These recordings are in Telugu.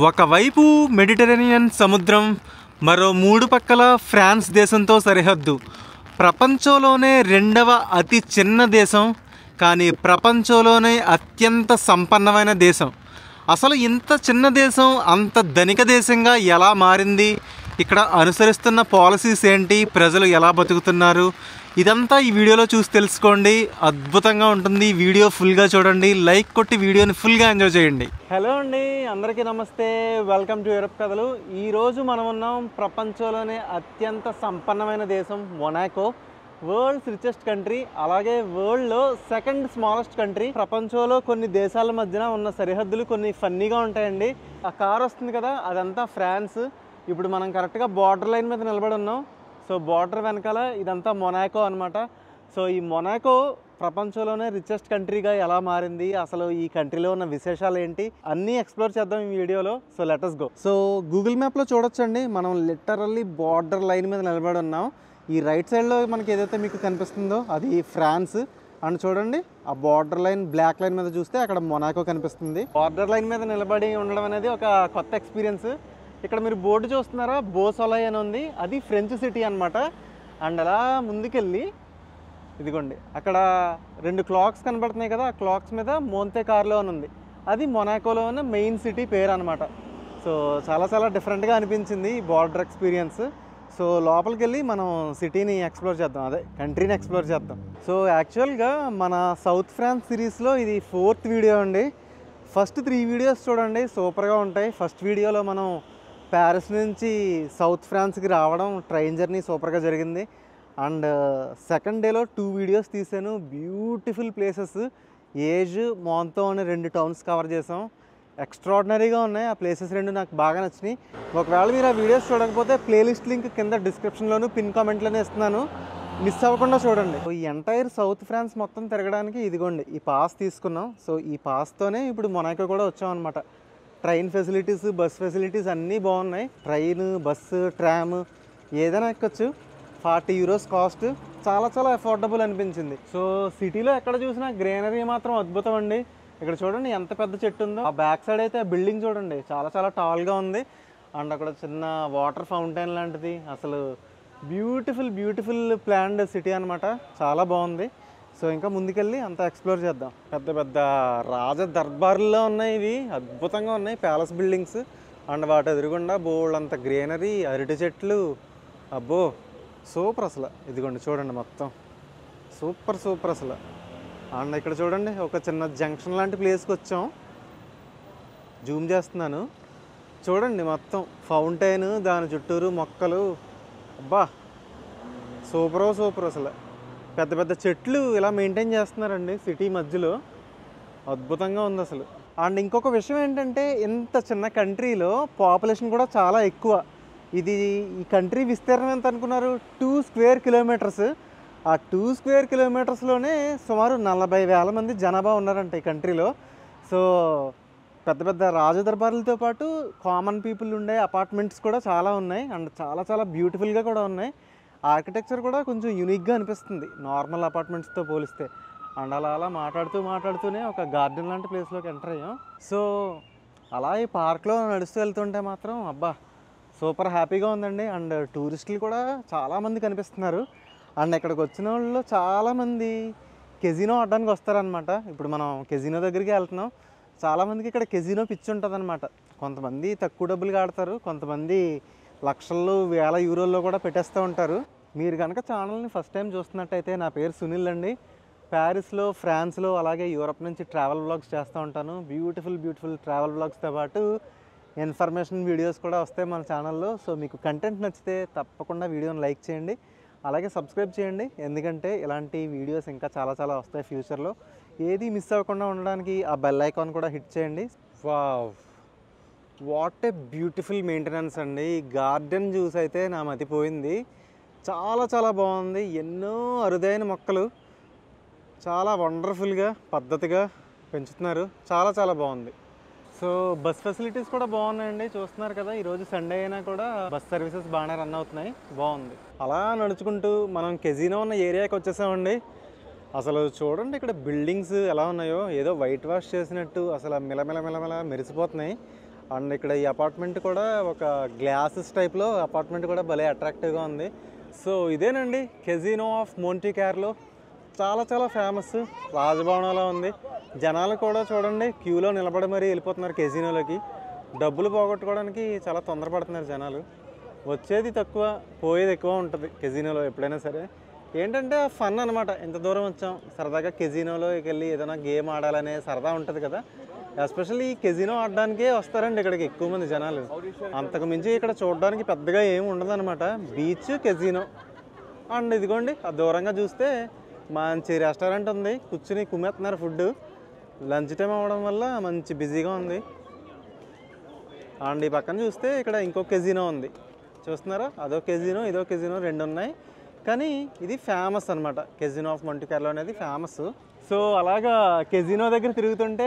ఒకవైపు మెడిటరేనియన్ సముద్రం, మరో మూడు పక్కల ఫ్రాన్స్ దేశంతో సరిహద్దు. ప్రపంచంలోనే రెండవ అతి చిన్న దేశం, కానీ ప్రపంచంలోనే అత్యంత సంపన్నమైన దేశం. అసలు ఇంత చిన్న దేశం అంత ధనిక దేశంగా ఎలా మారింది, ఇక్కడ అనుసరిస్తున్న పాలసీస్ ఏంటి, ప్రజలు ఎలా బతుకుతున్నారు, ఇదంతా ఈ వీడియోలో చూసి తెలుసుకోండి. అద్భుతంగా ఉంటుంది. వీడియో ఫుల్గా చూడండి, లైక్ కొట్టి వీడియోని ఫుల్గా ఎంజాయ్ చేయండి. హలో అండి, అందరికీ నమస్తే. వెల్కమ్ టు యూరప్ కథలు. ఈరోజు మనం ఉన్నాం ప్రపంచంలోనే అత్యంత సంపన్నమైన దేశం మొనాకో. వరల్డ్స్ రిచెస్ట్ కంట్రీ, అలాగే వరల్డ్లో సెకండ్ స్మాలెస్ట్ కంట్రీ. ప్రపంచంలో కొన్ని దేశాల మధ్యన ఉన్న సరిహద్దులు కొన్ని ఫన్నీగా ఉంటాయండి. ఆ కార్ వస్తుంది కదా, అదంతా ఫ్రాన్స్. ఇప్పుడు మనం కరెక్ట్గా బార్డర్ లైన్ మీద నిలబడి ఉన్నాం. సో బార్డర్ వెనకాల ఇదంతా మొనాకో అనమాట. సో ఈ మొనాకో ప్రపంచంలోనే రిచెస్ట్ కంట్రీగా ఎలా మారింది, అసలు ఈ కంట్రీలో ఉన్న విశేషాలు ఏంటి, అన్నీ ఎక్స్ప్లోర్ చేద్దాం ఈ వీడియోలో. So let us go. So Google మ్యాప్లో చూడొచ్చండి, మనం లిటరల్లీ బార్డర్ లైన్ మీద నిలబడి ఉన్నాం. ఈ రైట్ సైడ్లో మనకి ఏదైతే మీకు కనిపిస్తుందో అది ఫ్రాన్స్. అండ్ చూడండి, ఆ బార్డర్ లైన్ బ్లాక్ లైన్ మీద చూస్తే అక్కడ మొనాకో కనిపిస్తుంది. బార్డర్ లైన్ మీద నిలబడి ఉండడం అనేది ఒక కొత్త ఎక్స్పీరియన్స్. ఇక్కడ మీరు బోర్డు చూస్తున్నారా, బోసొలై అని ఉంది, అది ఫ్రెంచ్ సిటీ అనమాట. అండ్ అలా ముందుకెళ్ళి ఇదిగోండి, అక్కడ రెండు క్లాక్స్ కనబడుతున్నాయి కదా, ఆ క్లాక్స్ మీద మోంతే కార్లో అని ఉంది, అది మొనాకోలో ఉన్న మెయిన్ సిటీ పేరు అనమాట. సో చాలా చాలా డిఫరెంట్గా అనిపించింది ఈ బార్డర్ ఎక్స్పీరియన్స్. సో లోపలికి వెళ్ళి మనం సిటీని ఎక్స్ప్లోర్ చేద్దాం, అదే కంట్రీని ఎక్స్ప్లోర్ చేద్దాం. సో యాక్చువల్గా మన సౌత్ ఫ్రాన్స్ సిరీస్లో ఇది 4th వీడియో అండి. ఫస్ట్ 3 వీడియోస్ చూడండి, సూపర్గా ఉంటాయి. ఫస్ట్ వీడియోలో మనం ప్యారిస్ నుంచి సౌత్ ఫ్రాన్స్కి రావడం, ట్రైన్ జర్నీ సూపర్గా జరిగింది. అండ్ సెకండ్ డేలో 2 వీడియోస్ తీసాను, బ్యూటిఫుల్ ప్లేసెస్. ఏజ్, మోంతో అనే 2 టౌన్స్ కవర్ చేసాం. ఎక్స్ట్రాడినరీగా ఉన్నాయి ఆ ప్లేసెస్, 2 నాకు బాగా నచ్చినాయి. ఒకవేళ మీరు ఆ వీడియోస్ చూడకపోతే ప్లేలిస్ట్ లింక్ కింద డిస్క్రిప్షన్లోను పిన్ కామెంట్లోనే ఇస్తున్నాను, మిస్ అవ్వకుండా చూడండి. ఈ ఎంటైర్ సౌత్ ఫ్రాన్స్ మొత్తం తిరగడానికి ఇదిగోండి ఈ పాస్ తీసుకున్నాం. సో ఈ పాస్తోనే ఇప్పుడు మొనాకో కూడా వచ్చాం అనమాట. ట్రైన్ ఫెసిలిటీస్, బస్ ఫెసిలిటీస్ అన్నీ బాగున్నాయి. ట్రైన్, బస్సు, ట్రామ్ ఏదైనా ఎక్కొచ్చు. 40 euros కాస్ట్, చాలా చాలా అఫోర్డబుల్ అనిపించింది. సో సిటీలో ఎక్కడ చూసినా గ్రీనరీ మాత్రం అద్భుతం అండి. ఇక్కడ చూడండి ఎంత పెద్ద చెట్టు ఉందో. ఆ బ్యాక్ సైడ్ అయితే ఆ బిల్డింగ్ చూడండి, చాలా చాలా టాల్గా ఉంది. అండ్ అక్కడ చిన్న వాటర్ ఫౌంటైన్ లాంటిది. అసలు బ్యూటిఫుల్ బ్యూటిఫుల్ ప్లాన్డ్ సిటీ అనమాట, చాలా బాగుంది. సో ఇంకా ముందుకెళ్ళి అంతా ఎక్స్ప్లోర్ చేద్దాం. పెద్ద పెద్ద రాజ దర్బార్లో ఉన్నాయి, ఇవి అద్భుతంగా ఉన్నాయి, ప్యాలెస్ బిల్డింగ్స్. అండ్ వాటి ఎదురుగుండా బోల్డ్ అంత గ్రీనరీ, అరటి చెట్లు, అబ్బో సూపర్ అసలు. ఇదిగోండి చూడండి, మొత్తం సూపర్ సూపర్ అసలు. అండ్ ఇక్కడ చూడండి, ఒక చిన్న జంక్షన్ లాంటి ప్లేస్కి వచ్చాం, జూమ్ చేస్తున్నాను. చూడండి మొత్తం ఫౌంటైన్, దాని చుట్టూరు మొక్కలు, అబ్బా సూపర్ సూపర్ అసలు. పెద్ద పెద్ద చెట్లు ఇలా మెయింటైన్ చేస్తున్నారండి సిటీ మధ్యలో, అద్భుతంగా ఉంది అసలు. అండ్ ఇంకొక విషయం ఏంటంటే, ఇంత చిన్న కంట్రీలో పాపులేషన్ కూడా చాలా ఎక్కువ. ఇది ఈ కంట్రీ విస్తీర్ణం ఎంత అనుకున్నారు, 2 square kilometers. ఆ 2 square kilometersలోనే సుమారు 40,000 మంది జనాభా ఉన్నారంట ఈ కంట్రీలో. సో పెద్ద పెద్ద రాజదర్బార్లతో పాటు కామన్ పీపుల్ ఉండే అపార్ట్మెంట్స్ కూడా చాలా ఉన్నాయి. అండ్ చాలా చాలా బ్యూటిఫుల్గా కూడా ఉన్నాయి. ఆర్కిటెక్చర్ కూడా కొంచెం యూనిక్గా అనిపిస్తుంది నార్మల్ అపార్ట్మెంట్స్తో పోలిస్తే. అండ్ అలా అలా మాట్లాడుతూనే ఒక గార్డెన్ లాంటి ప్లేస్లోకి ఎంటర్ అయ్యాం. సో అలా ఈ పార్క్లో నడుస్తూ వెళ్తుంటే మాత్రం అబ్బా సూపర్ హ్యాపీగా ఉందండి. అండ్ టూరిస్టులు కూడా చాలామంది కనిపిస్తున్నారు. అండ్ ఇక్కడికి వచ్చిన వాళ్ళు చాలామంది కెజినో ఆడడానికి వస్తారనమాట. ఇప్పుడు మనం కెజినో దగ్గరికి వెళ్తున్నాం. చాలామందికి ఇక్కడ కెజినో పిచ్చి ఉంటుంది అనమాట. కొంతమంది తక్కువ డబ్బులుగా ఆడతారు, కొంతమంది లక్షల్లో వేల యూరోల్లో కూడా పెట్టేస్తూ ఉంటారు. మీరు కనుక ఛానల్ని ఫస్ట్ టైం చూస్తున్నట్టయితే, నా పేరు సునీల్ అండి. ప్యారిస్లో, ఫ్రాన్స్లో, అలాగే యూరప్ నుంచి ట్రావెల్ వ్లాగ్స్ చేస్తూ ఉంటాను. బ్యూటిఫుల్ బ్యూటిఫుల్ ట్రావెల్ వ్లాగ్స్తో పాటు ఇన్ఫర్మేషన్ వీడియోస్ కూడా వస్తాయి మన ఛానల్లో. సో మీకు కంటెంట్ నచ్చితే తప్పకుండా వీడియోని లైక్ చేయండి, అలాగే సబ్స్క్రైబ్ చేయండి, ఎందుకంటే ఇలాంటి వీడియోస్ ఇంకా చాలా చాలా వస్తాయి ఫ్యూచర్లో. ఏది మిస్ అవ్వకుండా ఉండడానికి ఆ బెల్ ఐకాన్ కూడా హిట్ చేయండి. Wow, what a beautiful maintenance అండి. ఈ గార్డెన్ జ్యూస్ అయితే నా మతిపోయింది, చాలా చాలా బాగుంది. ఎన్నో అరుదైన మొక్కలు చాలా వండర్ఫుల్గా పద్ధతిగా పెంచుతున్నారు, చాలా చాలా బాగుంది. సో బస్ ఫెసిలిటీస్ కూడా బాగున్నాయండి, చూస్తున్నారు కదా. ఈరోజు సండే అయినా కూడా బస్ సర్వీసెస్ బాగానే రన్ అవుతున్నాయి, బాగుంది. అలా నడుచుకుంటూ మనం కెజినో ఉన్న ఏరియాకి వచ్చేసామండి. అసలు చూడండి ఇక్కడ బిల్డింగ్స్ ఎలా ఉన్నాయో, ఏదో వైట్ వాష్ చేసినట్టు అసలు మిలమిల మిలమిల మెరిసిపోతున్నాయి. అండ్ ఇక్కడ ఈ అపార్ట్మెంట్ కూడా ఒక గ్లాసెస్ టైప్లో అపార్ట్మెంట్ కూడా భలే అట్రాక్టివ్గా ఉంది. సో ఇదేనండి కెజినో ఆఫ్ మోంటీ కార్లో. చాలా చాలా ఫేమస్, రాజభవనంలో ఉంది. జనాలు కూడా చూడండి క్యూలో నిలబడి మరీ వెళ్ళిపోతున్నారు కెజినోలోకి. డబ్బులు పోగొట్టుకోవడానికి చాలా తొందరపడుతున్నారు జనాలు. వచ్చేది తక్కువ, పోయేది ఎక్కువ ఉంటుంది కెజినోలో ఎప్పుడైనా సరే. ఏంటంటే ఫన్ అనమాట. ఇంత దూరం వచ్చాం, సరదాగా కెజినోలోకి వెళ్ళి ఏదైనా గేమ్ ఆడాలనే సరదా ఉంటుంది కదా. ఎస్పెషల్లీ ఈ కెజినో ఆడడానికే వస్తారండి ఇక్కడికి ఎక్కువ మంది జనాలు. అంతకు మించి ఇక్కడ చూడడానికి పెద్దగా ఏమి ఉండదు అనమాట. బీచ్, కెజినో. అండ్ ఇదిగోండి ఆ దూరంగా చూస్తే మంచి రెస్టారెంట్ ఉంది, కూర్చుని కుమ్మేస్తున్నారు ఫుడ్. లంచ్ టైం అవ్వడం వల్ల మంచి బిజీగా ఉంది. అండ్ ఈ పక్కన చూస్తే ఇక్కడ ఇంకో కెజినో ఉంది, చూస్తున్నారా? అదో కెజినో ఇదో కెజినో రెండు ఉన్నాయి. కానీ ఇది ఫేమస్ అనమాట, కెజినో ఆఫ్ మోంటీ కార్లో అనేది ఫేమస్. సో అలాగా కెజినో దగ్గర తిరుగుతుంటే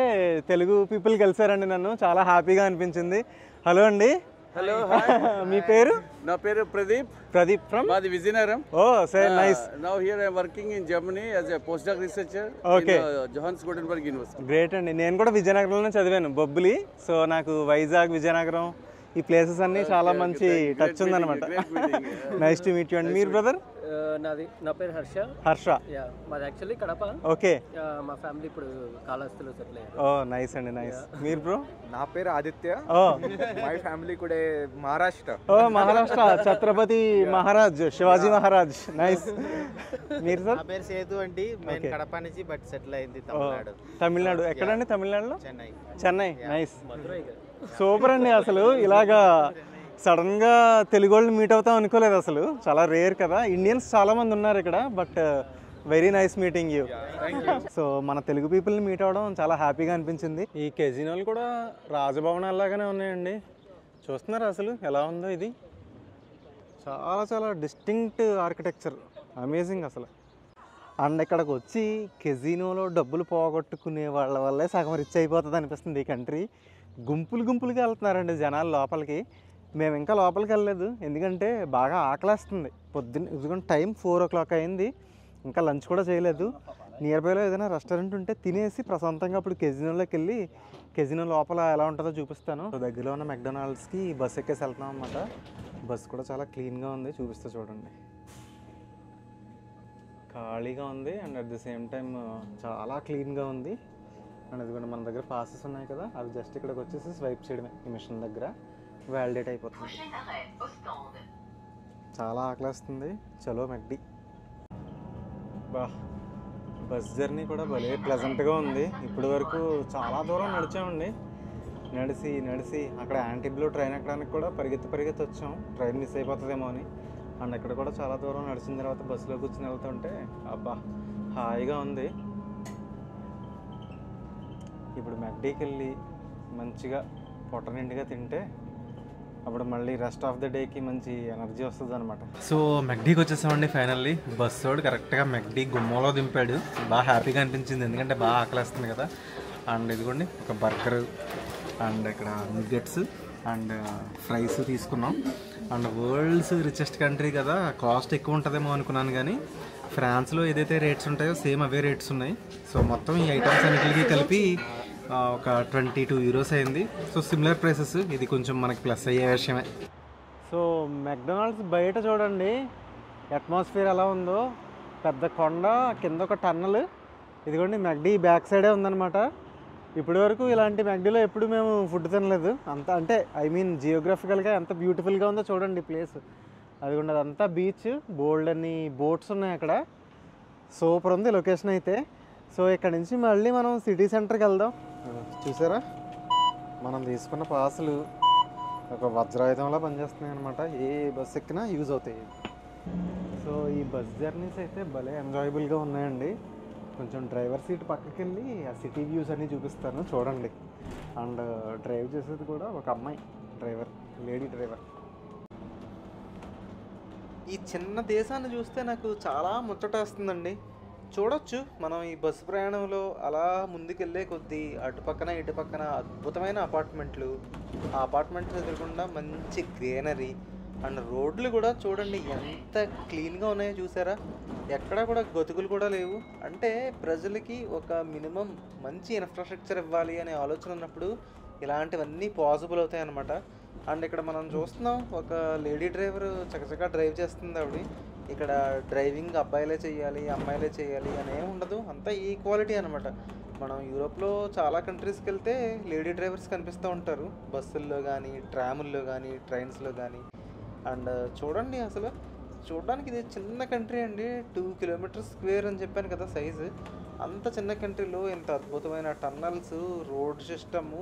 తెలుగు పీపుల్ కలిసారండి, నన్ను చాలా హ్యాపీగా అనిపించింది. హలో అండి. హలో. మీ పేరు? నా పేరు ప్రదీప్. ప్రదీప్ ఫ్రమ్? మాది విజయనగరం. ఓ సరే, nice. Now here I am working in Germany as a post doc researcher okay, జోహాన్స్ Gutenberg university. Great అండి. నేను కూడా విజయనగరంలోనే చదివాను, బొబ్బిలి. సో నాకు వైజాగ్, విజయనగరం ఈ ప్లేసెస్ అన్ని చాలా మంచి టచ్ ఉందన్నమాట. నైస్ టు మీట్ యూ అండి. మీరు బ్రదర్? నా పేరు హర్ష. హర్ష. మాది యాక్చువల్లీ కడప. ఓకే. మా ఫ్యామిలీ ఇప్పుడు కాళహస్తిలో సెటిల్ అయ్యారు. ఓ నైస్ అండి, నైస్. మీరు బ్రో? నా పేరు ఆదిత్య. ఓ మై ఫ్యామిలీ కూడా మహారాష్ట్ర. ఓ మహారాష్ట్ర, ఛత్రపతి మహారాజ్, శివాజీ మహారాజ్. నైస్. మీరు సార్? నా పేరు సేతు అండి. మేము కడప నుంచి బట్ సెటిల్ అయింది తమిళనాడు. తమిళనాడు ఎక్కడండి? తమిళనాడులో చెన్నై. చెన్నై. నైస్, సూపర్ అండి. అసలు ఇలాగా సడన్గా తెలుగు వాళ్ళు మీట్ అవుతాం అనుకోలేదు అసలు. చాలా రేర్ కదా. ఇండియన్స్ చాలా మంది ఉన్నారు ఇక్కడ, but very nice meeting you. So మన తెలుగు పీపుల్ని మీట్ అవ్వడం చాలా హ్యాపీగా అనిపించింది. ఈ కెజినోలు కూడా రాజభవనాల్లాగానే ఉన్నాయండి. చూస్తున్నారు అసలు ఎలా ఉందో ఇది. చాలా చాలా డిస్టింక్ట్ ఆర్కిటెక్చర్, అమేజింగ్ అసలు. అండ్ ఇక్కడికి వచ్చి కెజినోలో డబ్బులు పోగొట్టుకునే వాళ్ళ వల్లే సగం రిచ్ అయిపోతుంది అనిపిస్తుంది ఈ కంట్రీ. గుంపులు గుంపులుగా వెళ్తున్నారండి జనాలు లోపలికి. మేము ఇంకా లోపలికి వెళ్ళలేదు, ఎందుకంటే బాగా ఆకలేస్తుంది. పొద్దున్న ఎందుకంటే టైం 4 o'clock అయింది, ఇంకా లంచ్ కూడా చేయలేదు. నియర్ బైలో ఏదైనా రెస్టారెంట్ ఉంటే తినేసి ప్రశాంతంగా అప్పుడు కెజినోలోకి వెళ్ళి కెజినో లోపల ఎలా ఉంటుందో చూపిస్తాను. దగ్గరలో ఉన్న మెక్డొనాల్డ్స్కి బస్ ఎక్కేసి వెళ్తాం అనమాట. బస్ కూడా చాలా క్లీన్గా ఉంది, చూపిస్తే చూడండి. ఖాళీగా ఉంది and at the same time చాలా క్లీన్గా ఉంది. అండ్ అది కూడా మన దగ్గర పాసెస్ ఉన్నాయి కదా, అవి జస్ట్ ఇక్కడికి వచ్చేసి స్వైప్ చేయడమే. ఈ మిషన్ దగ్గర వ్యాలిడేట్ అయిపోతుంది. చాలా ఆకలిస్తుంది. చలో మెక్డీ. బా, బస్ జర్నీ కూడా భలే ప్లెజెంట్గా ఉంది. ఇప్పటి వరకు చాలా దూరం నడిచామండి. నడిచి అక్కడ యాంటీబ్లూ ట్రైన్ ఎక్కడానికి కూడా పరిగెత్తి వచ్చాం, ట్రైన్ మిస్ అయిపోతుందేమో అని. అండ్ ఇక్కడ కూడా చాలా దూరం నడిచిన తర్వాత బస్సులో కూర్చొని వెళ్తుంటే అబ్బా హాయిగా ఉంది. ఇప్పుడు మెక్డీకి వెళ్ళి మంచిగా పొట్ట నిండుగా తింటే అప్పుడు మళ్ళీ రెస్ట్ ఆఫ్ ద డేకి మంచి ఎనర్జీ వస్తుంది అనమాట. సో మెక్డీకి వచ్చేసామండి ఫైనల్లీ. బస్ వాడు కరెక్ట్గా మెక్డీ గుమ్మలో దింపాడు. బాగా హ్యాపీగా అనిపించింది, ఎందుకంటే బాగా ఆకలేస్తుంది కదా. అండ్ ఇదిగోండి ఒక బర్గర్ అండ్ ఇక్కడ నిగ్గెట్స్ అండ్ ఫ్రైస్ తీసుకున్నాం. అండ్ వరల్డ్స్ రిచెస్ట్ కంట్రీ కదా, కాస్ట్ ఎక్కువ ఉంటుందేమో అనుకున్నాను, కానీ ఫ్రాన్స్లో ఏదైతే రేట్స్ ఉంటాయో సేమ్ అవే రేట్స్ ఉన్నాయి. సో మొత్తం ఈ ఐటమ్స్ అన్నిటికీ కలిపి ఒక 22 euros అయింది. So similar prices. ఇది కొంచెం మనకి ప్లస్ అయ్యే విషయమే. సో మెక్డొనాల్డ్స్ బయట చూడండి అట్మాస్ఫియర్ ఎలా ఉందో. పెద్ద కొండ, కింద ఒక టన్నల్. ఇదిగోండి మెక్డీ బ్యాక్ సైడే ఉందన్నమాట. ఇప్పటి వరకు ఇలాంటి మెక్డీలో ఎప్పుడు మేము ఫుడ్ తినలేదు. అంత అంటే ఐ మీన్ జియోగ్రఫికల్గా ఎంత బ్యూటిఫుల్గా ఉందో చూడండి ప్లేస్. అదిగోండి అదంతా బీచ్, బోల్డ్ అని బోట్స్ ఉన్నాయి అక్కడ. సూపర్ ఉంది లొకేషన్ అయితే. సో ఇక్కడ నుంచి మళ్ళీ మనం సిటీ సెంటర్కి వెళ్దాం. చూసారా మనం తీసుకున్న పాసులు ఒక వజ్రాయుధంలా పనిచేస్తున్నాయి అనమాట. ఏ బస్ ఎక్కినా యూజ్ అవుతాయి. సో ఈ బస్ జర్నీస్ అయితే భలే ఎంజాయబుల్గా ఉన్నాయండి. కొంచెం డ్రైవర్ సీట్ పక్కకి వెళ్ళి ఆ సిటీ వ్యూస్ అన్నీ చూపిస్తాను చూడండి. అండ్ డ్రైవ్ చేసేది కూడా ఒక అమ్మాయి డ్రైవర్, లేడీ డ్రైవర్. ఈ చిన్న దేశాన్ని చూస్తే నాకు చాలా ముచ్చటేస్తుందండి. చూడొచ్చు మనం ఈ బస్సు ప్రయాణంలో అలా ముందుకెళ్ళే కొద్దీ అటుపక్కన ఇటుపక్కన అద్భుతమైన అపార్ట్మెంట్లు, ఆ అపార్ట్మెంట్స్ ఎదురకుండా మంచి గ్రీనరీ అండ్ రోడ్లు కూడా చూడండి ఎంత క్లీన్గా ఉన్నాయో చూసారా. ఎక్కడా కూడా గతుకులు కూడా లేవు. అంటే ప్రజలకి ఒక మినిమం మంచి ఇన్ఫ్రాస్ట్రక్చర్ ఇవ్వాలి అనే ఆలోచన ఉన్నప్పుడు ఇలాంటివన్నీ పాసిబుల్ అవుతాయి అన్నమాట. అండ్ ఇక్కడ మనం చూస్తున్నాం ఒక లేడీ డ్రైవర్ చకచకా డ్రైవ్ చేస్తుంది ఆవిడ. ఇక్కడ డ్రైవింగ్ అబ్బాయిలే చేయాలి అమ్మాయిలే చేయాలి అనే ఉండదు, అంతా ఈక్వాలిటీ అనమాట. మనం యూరోప్లో చాలా కంట్రీస్కి వెళ్తే లేడీ డ్రైవర్స్ కనిపిస్తూ ఉంటారు, బస్సుల్లో కానీ ట్రాముల్లో కానీ ట్రైన్స్లో కానీ. అండ్ చూడండి అసలు చూడడానికి ఇది చిన్న కంట్రీ అండి, 2 కిలోమీటర్స్ స్క్వేర్ అని చెప్పాను కదా సైజు. అంత చిన్న కంట్రీలో ఇంత అద్భుతమైన టన్నల్స్, రోడ్ సిస్టము,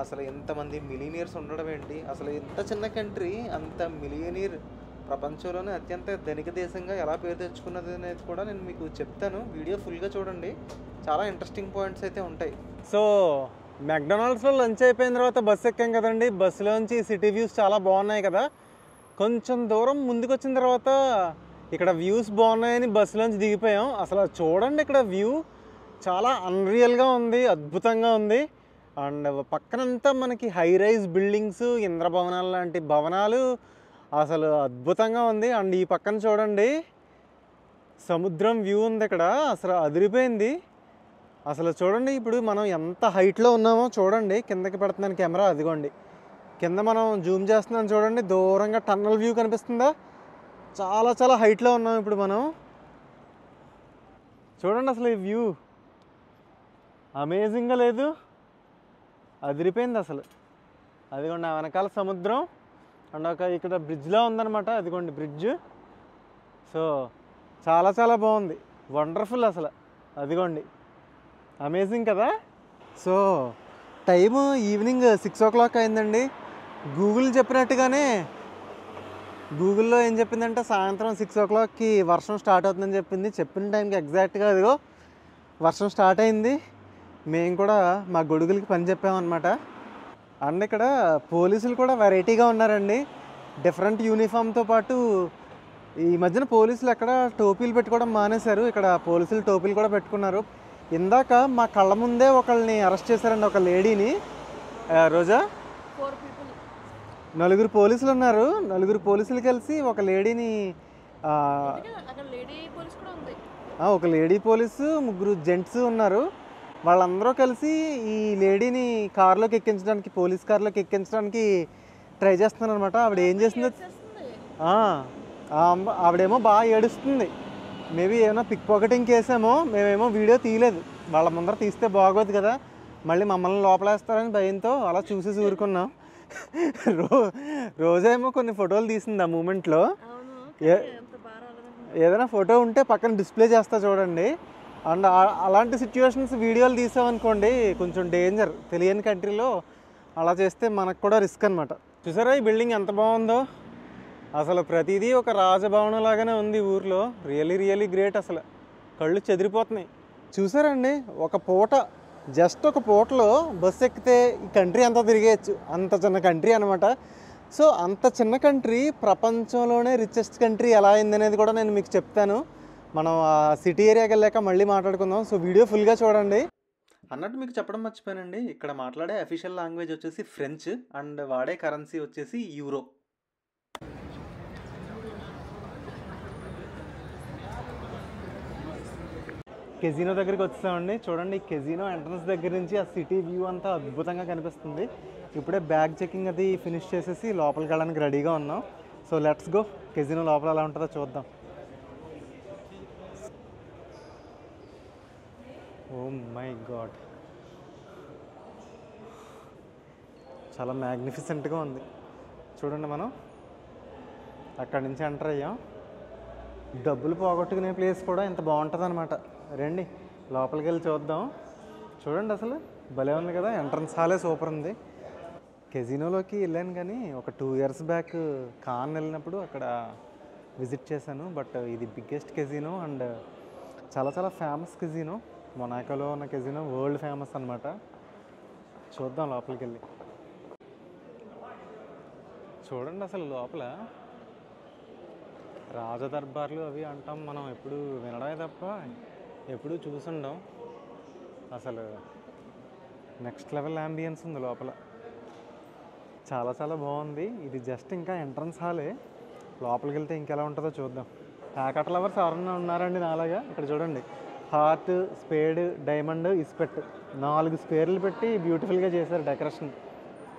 అసలు ఎంతమంది మిలియనీర్స్ ఉండడం ఏంటి, అసలు ఇంత చిన్న కంట్రీ అంత మిలియనీర్ ప్రపంచంలోనే అత్యంత ధనిక దేశంగా ఎలా పేరు తెచ్చుకున్నది అనేది కూడా నేను మీకు చెప్తాను. వీడియో ఫుల్గా చూడండి, చాలా ఇంట్రెస్టింగ్ పాయింట్స్ అయితే ఉంటాయి. సో మెక్డొనాల్డ్స్లో లంచ్ అయిపోయిన తర్వాత బస్సు ఎక్కాం కదండి. బస్సులోంచి సిటీ వ్యూస్ చాలా బాగున్నాయి కదా. కొంచెం దూరం ముందుకు వచ్చిన తర్వాత ఇక్కడ వ్యూస్ బాగున్నాయని బస్సులోంచి దిగిపోయాం. అసలు చూడండి ఇక్కడ వ్యూ చాలా అన్రియల్గా ఉంది, అద్భుతంగా ఉంది. అండ్ పక్కనంతా మనకి హై రైజ్ బిల్డింగ్స్, ఇంద్రభవనాలు లాంటి భవనాలు, అసలు అద్భుతంగా ఉంది. అండ్ ఈ పక్కన చూడండి సముద్రం వ్యూ ఉంది ఇక్కడ, అసలు అదిరిపోయింది. అసలు చూడండి ఇప్పుడు మనం ఎంత హైట్లో ఉన్నామో చూడండి. కిందకి పెడుతున్నాను కెమెరా, అదిగోండి కింద మనం జూమ్ చేస్తున్నాను చూడండి, దూరంగా టన్నల్ వ్యూ కనిపిస్తుందా. చాలా చాలా హైట్లో ఉన్నాం ఇప్పుడు మనం. చూడండి అసలు ఈ వ్యూ అమేజింగ్గా లేదు, అదిరిపోయింది అసలు. అదిగోండి ఆ వెనకాల సముద్రం అండ్ ఒక ఇక్కడ బ్రిడ్జ్లా ఉందన్నమాట, అదిగోండి బ్రిడ్జ్. సో చాలా చాలా బాగుంది, వండర్ఫుల్ అసలు. అదిగోండి అమేజింగ్ కదా. సో టైము ఈవినింగ్ 6 o'clock అయిందండి. గూగుల్ చెప్పినట్టుగానే గూగుల్లో ఏం చెప్పిందంటే సాయంత్రం 6 o'clockకి వర్షం స్టార్ట్ అవుతుందని చెప్పింది. చెప్పిన టైంకి ఎగ్జాక్ట్గా అదిగో వర్షం స్టార్ట్ అయింది. మేము కూడా మా గొడుగులకి పని చెప్పామన్నమాట. అండ్ ఇక్కడ పోలీసులు కూడా వెరైటీగా ఉన్నారండి, డిఫరెంట్ యూనిఫామ్తో పాటు. ఈ మధ్యన పోలీసులు ఎక్కడ టోపీలు పెట్టుకోవడం మానేశారు, ఇక్కడ పోలీసులు టోపీలు కూడా పెట్టుకున్నారు. ఇందాక మా కళ్ళ ముందే ఒకళ్ళని అరెస్ట్ చేశారండి, ఒక లేడీని. రోజా 4 పోలీసులు ఉన్నారు, 4 పోలీసులు కలిసి ఒక లేడీని, ఒక లేడీ పోలీసు 3 జెంట్స్ ఉన్నారు. వాళ్ళందరూ కలిసి ఈ లేడీని కారులోకి ఎక్కించడానికి, పోలీస్ కారులోకి ఎక్కించడానికి ట్రై చేస్తున్నారు అనమాట. ఆవిడ ఏం చేసిందో, ఆవిడేమో బాగా ఏడుస్తుంది. మేబీ ఏమైనా పిక్ పాకెటింగ్ కేసేమో, మేమేమో వీడియో తీయలేదు, వాళ్ళ ముందర తీస్తే బాగోదు కదా, మళ్ళీ మమ్మల్ని లోపలేస్తారని భయంతో అలా చూసేసి ఊరుకున్నాం. రోజేమో కొన్ని ఫోటోలు తీసింది ఆ మూమెంట్లో. ఏదైనా ఫోటో ఉంటే పక్కన డిస్ప్లే చేస్తా చూడండి. అండ్ అలాంటి సిచ్యువేషన్స్ వీడియోలు తీసామనుకోండి కొంచెం డేంజర్, తెలియని కంట్రీలో అలా చేస్తే మనకు కూడా రిస్క్ అనమాట. చూసారా ఈ బిల్డింగ్ ఎంత బాగుందో, అసలు ప్రతిదీ ఒక రాజభవనం లాగానే ఉంది ఊర్లో. రియలీ రియలీ గ్రేట్, అసలు కళ్ళు చెదిరిపోతున్నాయి. చూసారండి ఒక పూట, జస్ట్ ఒక పూటలో బస్సు ఎక్కితే ఈ కంట్రీ అంతా తిరిగేయచ్చు, అంత చిన్న కంట్రీ అనమాట. సో అంత చిన్న కంట్రీ ప్రపంచంలోనే రిచెస్ట్ కంట్రీ ఎలా అయిందనేది కూడా నేను మీకు చెప్తాను. మనం ఆ సిటీ ఏరియాకి వెళ్ళాక మళ్ళీ మాట్లాడుకుందాం. సో వీడియో ఫుల్గా చూడండి. అన్నట్టు మీకు చెప్పడం మర్చిపోయానండి, ఇక్కడ మాట్లాడే అఫీషియల్ లాంగ్వేజ్ వచ్చేసి ఫ్రెంచ్ అండ్ వాడే కరెన్సీ వచ్చేసి యూరో. కెజినో దగ్గరికి వచ్చామండి. చూడండి కెజినో ఎంట్రన్స్ దగ్గర నుంచి ఆ సిటీ వ్యూ అంతా అద్భుతంగా కనిపిస్తుంది. ఇప్పుడే బ్యాగ్ చెకింగ్ అది ఫినిష్ చేసేసి లోపలికి వెళ్ళడానికి రెడీగా ఉన్నాం. సో లెట్స్ గో, కెజినో లోపల ఎలా ఉంటుందో చూద్దాం. ఓ మై గాడ్, చాలా మ్యాగ్నిఫిసెంట్గా ఉంది. చూడండి మనం అక్కడి నుంచి ఎంటర్ అయ్యాం. డబ్బులు పోగొట్టుకునే ప్లేస్ కూడా ఇంత బాగుంటుంది అనమాట. రండి లోపలికి వెళ్ళి చూద్దాం. చూడండి అసలు భలే ఉంది కదా, ఎంట్రన్స్ హాలే సూపర్ ఉంది. కెజినోలోకి వెళ్ళాను కానీ ఒక 2 years బ్యాక్ కాన్ వెళ్ళినప్పుడు అక్కడ విజిట్ చేశాను. బట్ ఇది బిగ్గెస్ట్ కెజినో అండ్ చాలా చాలా ఫేమస్ కెజినో. మొనాకోలో ఉన్న కెజినో వరల్డ్ ఫేమస్ అనమాట. చూద్దాం లోపలికి వెళ్ళి. చూడండి అసలు లోపల రాజదర్బార్లు అవి అంటాం మనం, ఎప్పుడు వినడమే తప్ప ఎప్పుడు చూసుండం. అసలు నెక్స్ట్ లెవెల్ యాంబియన్స్ ఉంది లోపల, చాలా చాలా బాగుంది. ఇది జస్ట్ ఇంకా ఎంట్రన్స్ హాలే, లోపలికి వెళ్తే ఇంకెలా ఉంటుందో చూద్దాం. ప్యాకెట్ లవర్స్ ఎవరన్నా ఉన్నారండి నాలాగా? ఇక్కడ చూడండి హార్ట్, స్పేడ్, డైమండ్, ఇస్పెట్ 4 స్పేర్లు పెట్టి బ్యూటిఫుల్గా చేశారు డెకరేషన్.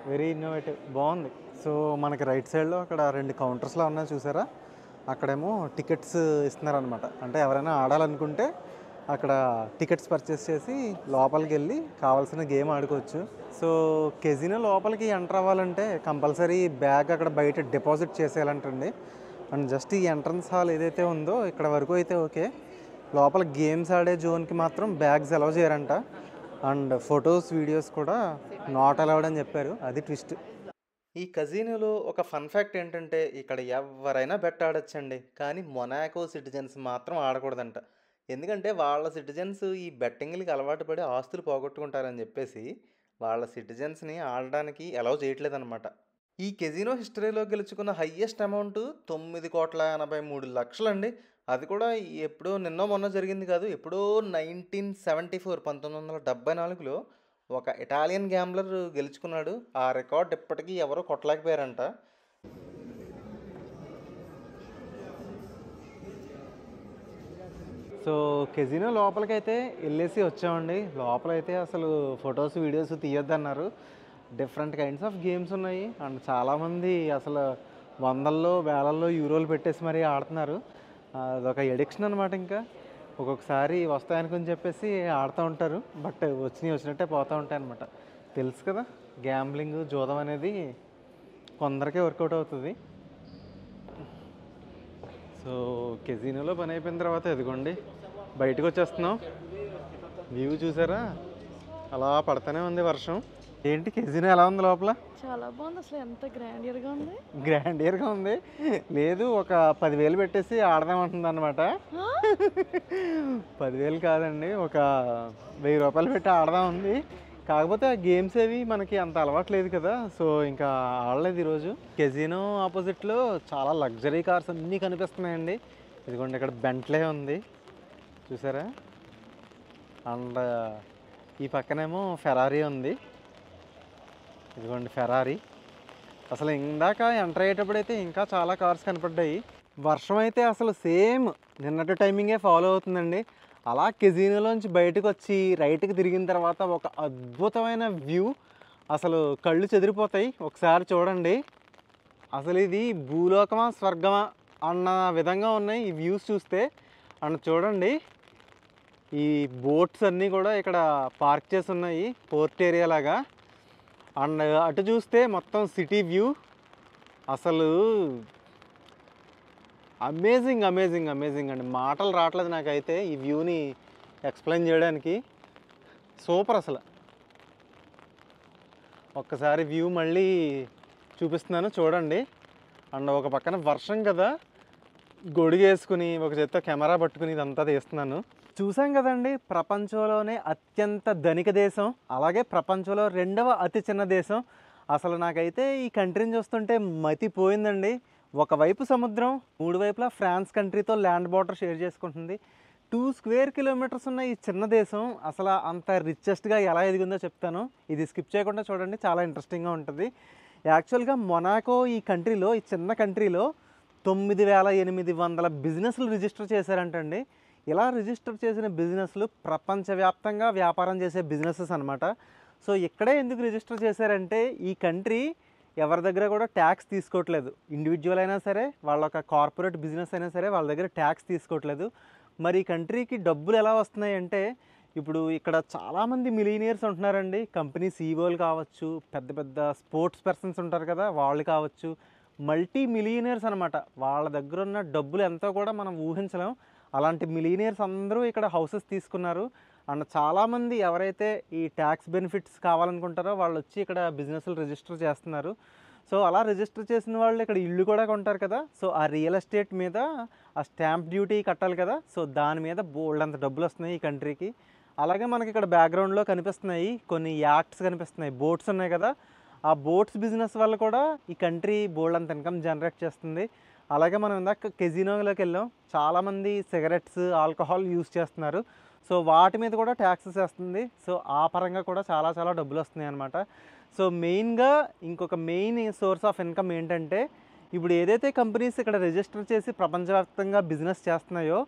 వెరీ ఇన్నోవేటివ్, బాగుంది. సో మనకి రైట్ సైడ్లో అక్కడ 2 కౌంటర్స్లో ఉన్నాయి చూసారా, అక్కడేమో టికెట్స్ ఇస్తున్నారనమాట. అంటే ఎవరైనా ఆడాలనుకుంటే అక్కడ టికెట్స్ పర్చేస్ చేసి లోపలికి వెళ్ళి కావాల్సిన గేమ్ ఆడుకోవచ్చు. సో కెజినో లోపలికి ఎంటర్ అవ్వాలంటే కంపల్సరీ బ్యాగ్ అక్కడ బయట డిపాజిట్ చేసేయాలంటండి. అండ్ జస్ట్ ఈ ఎంట్రన్స్ హాల్ ఏదైతే ఉందో ఇక్కడ వరకు అయితే ఓకే. లోపల గేమ్స్ ఆడే జోన్కి మాత్రం బ్యాగ్స్ అలౌ చేయరంట. అండ్ ఫొటోస్, వీడియోస్ కూడా నాట్ అలౌడ్ అని చెప్పారు. అది ట్విస్ట్. ఈ కజినోలో ఒక ఫన్ ఫ్యాక్ట్ ఏంటంటే ఇక్కడ ఎవరైనా బెట్ ఆడొచ్చండి, కానీ మొనాకో సిటిజన్స్ మాత్రం ఆడకూడదంట. ఎందుకంటే వాళ్ళ సిటిజన్స్ ఈ బెట్టింగ్లకి అలవాటు పడి ఆస్తులు పోగొట్టుకుంటారని చెప్పేసి వాళ్ళ సిటిజన్స్ని ఆడడానికి అలౌ చేయట్లేదన్నమాట. ఈ కెజినో హిస్టరీలో గెలుచుకున్న హయ్యెస్ట్ అమౌంట్ 9,83,00,000 అండి. అది కూడా ఎప్పుడో నిన్నో మొన్న జరిగింది కాదు, ఎప్పుడో 1974 ఒక ఇటాలియన్ గ్యాంబ్లర్ గెలుచుకున్నాడు. ఆ రికార్డ్ ఇప్పటికీ ఎవరో కొట్టలేకపోయారంట. సో కెజినో లోపలికైతే వెళ్ళేసి వచ్చామండి. లోపలైతే అసలు ఫొటోస్, వీడియోస్ తీయొద్దన్నారు. డిఫరెంట్ కైండ్స్ ఆఫ్ గేమ్స్ ఉన్నాయి. అండ్ చాలామంది అసలు వందల్లో వేలల్లో యూరోలు పెట్టేసి మరీ ఆడుతున్నారు. అదొక ఎడిక్షన్ అనమాట. ఇంకా ఒక్కొక్కసారి వస్తాయనుకుని చెప్పేసి ఆడుతూ ఉంటారు, బట్ వచ్చినట్టే పోతూ ఉంటాయి అనమాట. తెలుసు కదా, గ్యాంబ్లింగ్, జూదం అనేది కొందరికే వర్కౌట్ అవుతుంది. సో కెజినోలో పని అయిపోయిన తర్వాత ఎదుగోండి బయటకు వచ్చేస్తున్నాం. వ్యూ చూసారా, అలా పడుతూనే ఉంది వర్షం. ఏంటి కెజినో ఎలా ఉంది లోపల? చాలా బాగుంది. అసలు ఎంత గ్రాండియర్గా ఉంది. గ్రాండియర్గా ఉంది. లేదు, ఒక 10,000 పెట్టేసి ఆడదామంటుంది అనమాట. 10,000 కాదండి, ఒక 1,000 రూపాయలు పెట్టి ఆడదాం ఉంది. కాకపోతే ఆ గేమ్స్ ఏవి మనకి అంత అలవాటు లేదు కదా, సో ఇంకా ఆడలేదు ఈరోజు. కెజినో ఆపోజిట్లో చాలా లగ్జరీ కార్స్ అన్నీ కనిపిస్తున్నాయండి. ఇదిగోండి ఇక్కడ బెంట్లే ఉంది చూసారా, అండ్ ఈ పక్కనేమో ఫెరారీ ఉంది. ఇదిగోండి ఫెరారీ. అసలు ఇందాక ఎంటర్ అయ్యేటప్పుడైతే ఇంకా చాలా కార్స్ కనపడ్డాయి. వర్షం అయితే అసలు సేమ్ నిన్నటి టైమింగే ఫాలో అవుతుందండి. అలా కెజినోలోంచి బయటకు వచ్చి రైట్కి తిరిగిన తర్వాత ఒక అద్భుతమైన వ్యూ, అసలు కళ్ళు చెదిరిపోతాయి. ఒకసారి చూడండి, అసలు ఇది భూలోకమా స్వర్గమా అన్న విధంగా ఉన్నాయి ఈ వ్యూస్ చూస్తే. అండ్ చూడండి, ఈ బోట్స్ అన్నీ కూడా ఇక్కడ పార్క్ చేసి ఉన్నాయి పోర్ట్ ఏరియా లాగా. అండ్ అటు చూస్తే మొత్తం సిటీ వ్యూ. అసలు అమేజింగ్ అమేజింగ్ అమేజింగ్ అండి, మాటలు రావట్లేదు నాకైతే ఈ వ్యూని ఎక్స్ప్లెయిన్ చేయడానికి. సూపర్ అసలు. ఒక్కసారి వ్యూ మళ్ళీ చూపిస్తున్నాను చూడండి. అండ్ ఒక పక్కన వర్షం కదా, గొడుగు వేసుకుని ఒక చేత్తో కెమెరా పట్టుకుని ఇదంతా తీస్తున్నాను. చూసాం కదండి, ప్రపంచంలోనే అత్యంత ధనిక దేశం, అలాగే ప్రపంచంలో 2వ అతి చిన్న దేశం. అసలు నాకైతే ఈ కంట్రీని చూస్తుంటే మతిపోయిందండి. ఒకవైపు సముద్రం, 3 వైపులా ఫ్రాన్స్ కంట్రీతో ల్యాండ్ బార్డర్ షేర్ చేసుకుంటుంది. 2 స్క్వేర్ కిలోమీటర్స్ ఉన్న ఈ చిన్న దేశం అసలు అంత రిచెస్ట్గా ఎలా ఎదిగిందో చెప్తాను. ఇది స్కిప్ చేయకుండా చూడండి, చాలా ఇంట్రెస్టింగ్గా ఉంటుంది. యాక్చువల్గా మొనాకో ఈ కంట్రీలో, ఈ చిన్న కంట్రీలో 9,800 బిజినెస్లు రిజిస్టర్ చేశారంటండి. ఇలా రిజిస్టర్ చేసిన బిజినెస్లు ప్రపంచవ్యాప్తంగా వ్యాపారం చేసే బిజినెసెస్ అనమాట. సో ఇక్కడే ఎందుకు రిజిస్టర్ చేశారంటే ఈ కంట్రీ ఎవరి దగ్గర కూడా ట్యాక్స్ తీసుకోవట్లేదు. ఇండివిజువల్ అయినా సరే, వాళ్ళ ఒక కార్పొరేట్ బిజినెస్ అయినా సరే వాళ్ళ దగ్గర ట్యాక్స్ తీసుకోవట్లేదు. మరి ఈ కంట్రీకి డబ్బులు ఎలా వస్తున్నాయి అంటే, ఇప్పుడు ఇక్కడ చాలామంది మిలీనియర్స్ ఉంటున్నారండి. కంపెనీ సీఈఓలు కావచ్చు, పెద్ద పెద్ద స్పోర్ట్స్ పర్సన్స్ ఉంటారు కదా వాళ్ళు కావచ్చు, మల్టీ మిలీనియర్స్ అనమాట. వాళ్ళ దగ్గర ఉన్న డబ్బులు ఎంతో కూడా మనం ఊహించలేం. అలాంటి మిలీనియర్స్ అందరూ ఇక్కడ హౌసెస్ తీసుకున్నారు. అండ్ చాలామంది ఎవరైతే ఈ ట్యాక్స్ బెనిఫిట్స్ కావాలనుకుంటారో వాళ్ళు వచ్చి ఇక్కడ బిజినెస్లు రిజిస్టర్ చేస్తున్నారు. సో అలా రిజిస్టర్ చేసిన వాళ్ళు ఇక్కడ ఇల్లు కూడా కొంటారు కదా, సో ఆ రియల్ ఎస్టేట్ మీద ఆ స్టాంప్ డ్యూటీ కట్టాలి కదా, సో దాని మీద బోల్డ్ అంత డబ్బులు వస్తున్నాయి ఈ కంట్రీకి. అలాగే మనకి ఇక్కడ బ్యాక్గ్రౌండ్లో కనిపిస్తున్నాయి కొన్ని యాక్ట్స్ కనిపిస్తున్నాయి, బోట్స్ ఉన్నాయి కదా, ఆ బోట్స్ బిజినెస్ వల్ల కూడా ఈ కంట్రీ బోల్డ్ అంత ఇన్కమ్ జనరేట్ చేస్తుంది. అలాగే మనం ఇందాక కెజినోలోకి వెళ్ళాం, చాలామంది సిగరెట్స్, ఆల్కహాల్ యూస్ చేస్తున్నారు. సో వాటి మీద కూడా ట్యాక్సెస్ వేస్తుంది. సో ఆ పరంగా కూడా చాలా చాలా డబ్బులు వస్తున్నాయి అన్నమాట. సో మెయిన్గా ఇంకొక మెయిన్ సోర్స్ ఆఫ్ ఇన్కమ్ ఏంటంటే, ఇప్పుడు ఏదైతే కంపెనీస్ ఇక్కడ రిజిస్టర్ చేసి ప్రపంచవ్యాప్తంగా బిజినెస్ చేస్తున్నాయో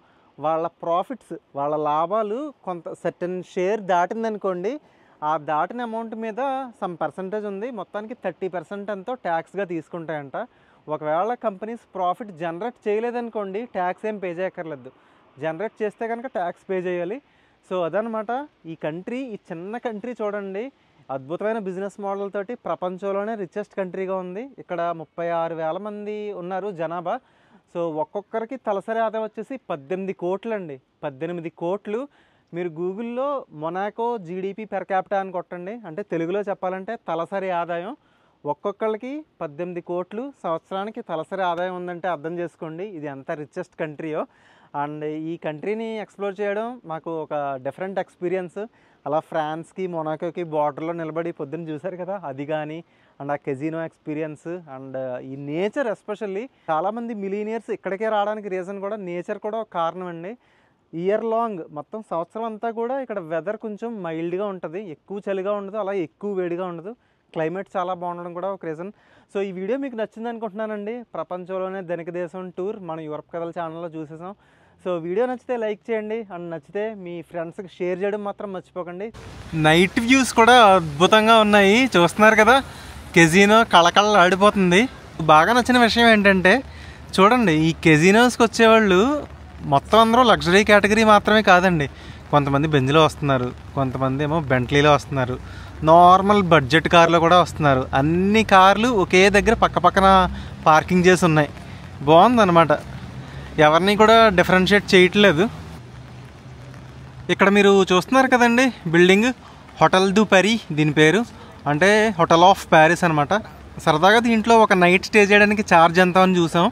వాళ్ళ ప్రాఫిట్స్, వాళ్ళ లాభాలు కొంత సర్టెన్ షేర్ దాటిందనుకోండి, ఆ దాటిన అమౌంట్ మీద సమ్ పర్సంటేజ్ ఉంది, మొత్తానికి 30% ఎంతో ట్యాక్స్గా తీసుకుంటాయంట. ఒకవేళ కంపెనీస్ ప్రాఫిట్ జనరేట్ చేయలేదనుకోండి, ట్యాక్స్ ఏం పే చేయక్కర్లేదు. జనరేట్ చేస్తే కనుక ట్యాక్స్ పే చేయాలి. సో అదనమాట ఈ కంట్రీ. ఈ చిన్న కంట్రీ చూడండి, అద్భుతమైన బిజినెస్ మోడల్ తోటి ప్రపంచంలోనే రిచెస్ట్ కంట్రీగా ఉంది. ఇక్కడ 36,000 మంది ఉన్నారు జనాభా. సో ఒక్కొక్కరికి తలసరి ఆదాయం వచ్చేసి 18 కోట్లు అండి. 18 కోట్లు. మీరు గూగుల్లో మొనాకో జీడిపి పెర్ క్యాపిటా అని కొట్టండి, అంటే తెలుగులో చెప్పాలంటే తలసరి ఆదాయం. ఒక్కొక్కరికి 18 కోట్లు సంవత్సరానికి తలసరి ఆదాయం ఉందంటే అర్థం చేసుకోండి ఇది ఎంత రిచెస్ట్ కంట్రీయో. అండ్ ఈ కంట్రీని ఎక్స్ప్లోర్ చేయడం మాకు ఒక డిఫరెంట్ ఎక్స్పీరియన్స్. అలా ఫ్రాన్స్కి మొనాకోకి బార్డర్లో నిలబడి పొద్దున్న చూశారు కదా, అది కానీ అండ్ ఆ కెజినో ఎక్స్పీరియన్స్ అండ్ ఈ నేచర్ ఎస్పెషల్లీ. చాలామంది మిలీనియర్స్ ఇక్కడికే రావడానికి రీజన్ కూడా నేచర్ కూడా ఒక కారణం అండి. ఇయర్ లాంగ్ మొత్తం సంవత్సరం అంతా కూడా ఇక్కడ వెదర్ కొంచెం మైల్డ్గా ఉంటుంది, ఎక్కువ చలిగా ఉండదు, అలా ఎక్కువ వేడిగా ఉండదు. క్లైమేట్ చాలా బాగుండడం కూడా ఒక రీజన్. సో ఈ వీడియో మీకు నచ్చింది అనుకుంటున్నానండి. ప్రపంచంలోనే ధనిక దేశం టూర్ మన యూరప్ కథల ఛానల్లో చూసేసాం. సో వీడియో నచ్చితే లైక్ చేయండి అండ్ నచ్చితే మీ ఫ్రెండ్స్కి షేర్ చేయడం మాత్రం మర్చిపోకండి. నైట్ వ్యూస్ కూడా అద్భుతంగా ఉన్నాయి, చూస్తున్నారు కదా. కెజినో కళకళ ఆడిపోతుంది. బాగా నచ్చిన విషయం ఏంటంటే చూడండి, ఈ కెజినోస్కి వచ్చేవాళ్ళు మొత్తం అందరూ లగ్జరీ కేటగిరీ మాత్రమే కాదండి. కొంతమంది బెంజ్లో వస్తున్నారు, కొంతమంది ఏమో బెంట్లీలో వస్తున్నారు, నార్మల్ బడ్జెట్ కార్లో కూడా వస్తున్నారు. అన్ని కార్లు ఒకే దగ్గర పక్క పక్కన పార్కింగ్ చేసి ఉన్నాయి. బాగుందన్నమాట, ఎవరిని కూడా డిఫరెన్షియేట్ చేయట్లేదు. ఇక్కడ మీరు చూస్తున్నారు కదండి బిల్డింగ్, హోటల్ డు ప్యారీ దీని పేరు, అంటే హోటల్ ఆఫ్ ప్యారిస్ అనమాట. సరదాగా దీంట్లో ఒక నైట్ స్టే చేయడానికి ఛార్జ్ ఎంత అని చూసాం.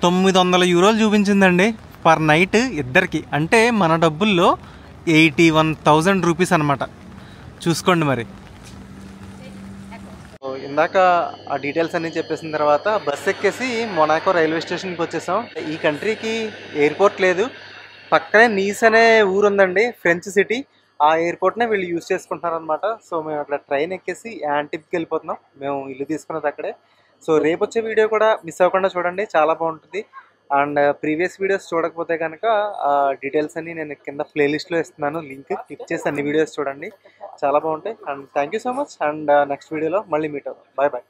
900 యూరోలు చూపించిందండి పర్ నైట్ ఇద్దరికి, అంటే మన డబ్బుల్లో 81,000 రూపీస్ అనమాట. చూసుకోండి మరి. ఇందాక ఆ డీటెయిల్స్ అన్నీ చెప్పేసిన తర్వాత బస్ ఎక్కేసి మొనాకో రైల్వే స్టేషన్కి వచ్చేసాం. ఈ కంట్రీకి ఎయిర్పోర్ట్ లేదు, పక్కనే నీస్ అనే ఊరు ఉందండి, ఫ్రెంచ్ సిటీ. ఆ ఎయిర్పోర్ట్నే వీళ్ళు యూజ్ చేసుకుంటున్నారు అనమాట. సో మేము అక్కడ ట్రైన్ ఎక్కేసి యాంటిబ్కి వెళ్ళిపోతున్నాం. మేము ఇల్లు తీసుకున్నది అక్కడే. సో రేపు వచ్చే వీడియో కూడా మిస్ అవ్వకుండా చూడండి, చాలా బాగుంటుంది. అండ్ ప్రీవియస్ వీడియోస్ చూడకపోతే కనుక డీటెయిల్స్ అన్ని నేను కింద ప్లేలిస్ట్లో ఇస్తున్నాను, లింక్ క్లిక్ చేసి అన్ని వీడియోస్ చూడండి, చాలా బాగుంటాయి. And thank you so much. And next వీడియోలో మళ్ళీ మీట్ అవుతాం. Bye bye.